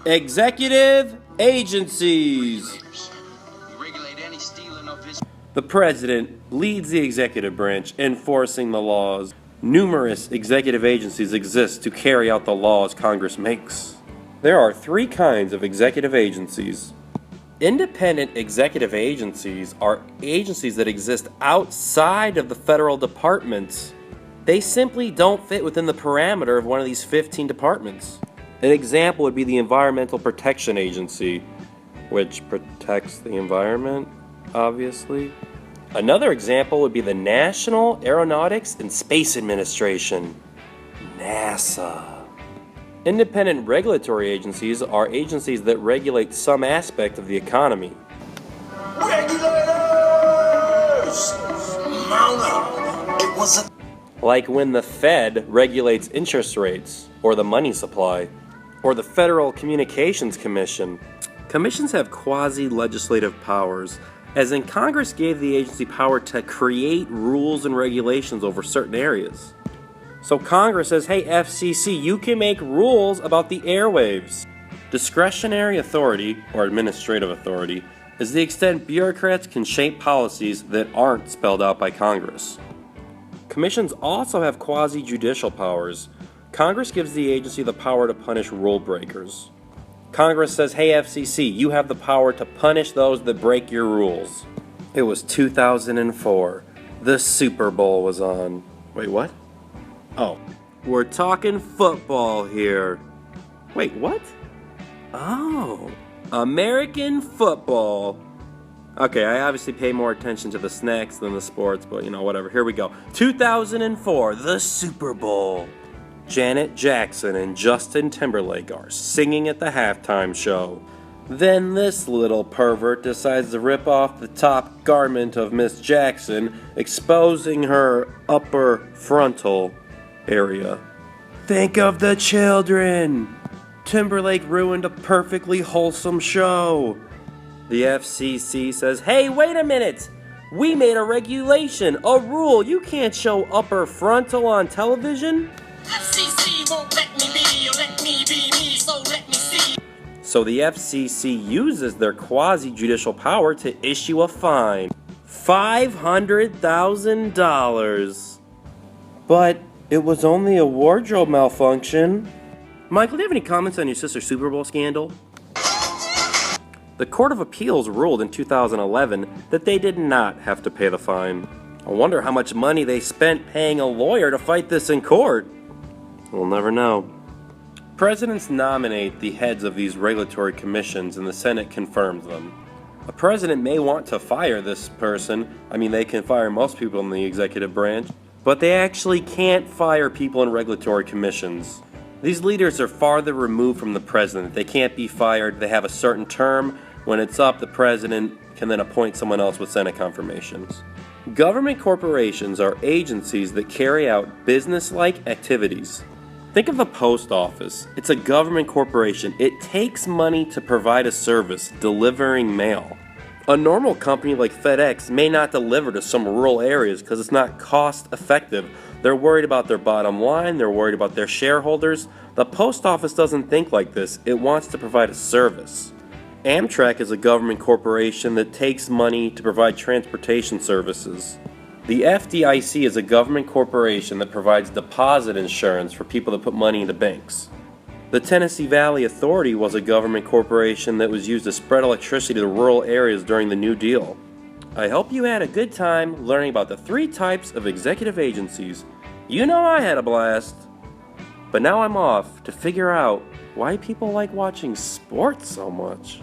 Executive agencies. The President leads the executive branch, enforcing the laws. Numerous executive agencies exist to carry out the laws Congress makes. There are three kinds of executive agencies. Independent executive agencies are agencies that exist outside of the federal departments. They simply don't fit within the parameter of one of these 15 departments. An example would be the Environmental Protection Agency, which protects the environment, obviously. Another example would be the National Aeronautics and Space Administration, NASA. Independent regulatory agencies are agencies that regulate some aspect of the economy. Regulators! Mount up! It was a... Like when the Fed regulates interest rates, or the money supply, or the Federal Communications Commission. Commissions have quasi-legislative powers, as in Congress gave the agency power to create rules and regulations over certain areas. So Congress says, hey FCC, you can make rules about the airwaves. Discretionary authority, or administrative authority, is the extent bureaucrats can shape policies that aren't spelled out by Congress. Commissions also have quasi-judicial powers. Congress gives the agency the power to punish rule breakers. Congress says, hey FCC, you have the power to punish those that break your rules. It was 2004. The Super Bowl was on. Wait, what? Oh, we're talking football here. Wait, what? Oh, American football. Okay, I obviously pay more attention to the snacks than the sports, but whatever. Here we go. 2004, the Super Bowl. Janet Jackson and Justin Timberlake are singing at the halftime show. Then this little pervert decides to rip off the top garment of Miss Jackson, exposing her upper frontal area. Think of the children! Timberlake ruined a perfectly wholesome show. The FCC says, hey, wait a minute! We made a regulation, a rule. You can't show upper frontal on television. FCC won't let me be, or let me be me, so let me see. So the FCC uses their quasi-judicial power to issue a fine. $500,000. But it was only a wardrobe malfunction. Michael, do you have any comments on your sister's Super Bowl scandal? The Court of Appeals ruled in 2011 that they did not have to pay the fine. I wonder how much money they spent paying a lawyer to fight this in court. We'll never know. Presidents nominate the heads of these regulatory commissions and the Senate confirms them. A president may want to fire this person. I mean, they can fire most people in the executive branch, but they actually can't fire people in regulatory commissions. These leaders are farther removed from the president. They can't be fired. They have a certain term. When it's up, the president can then appoint someone else with Senate confirmations. Government corporations are agencies that carry out business-like activities. Think of the post office. It's a government corporation. It takes money to provide a service, delivering mail. A normal company like FedEx may not deliver to some rural areas because it's not cost effective. They're worried about their bottom line. They're worried about their shareholders. The post office doesn't think like this. It wants to provide a service. Amtrak is a government corporation that takes money to provide transportation services. The FDIC is a government corporation that provides deposit insurance for people that put money into banks. The Tennessee Valley Authority was a government corporation that was used to spread electricity to rural areas during the New Deal. I hope you had a good time learning about the three types of executive agencies. You know I had a blast. But now I'm off to figure out why people like watching sports so much.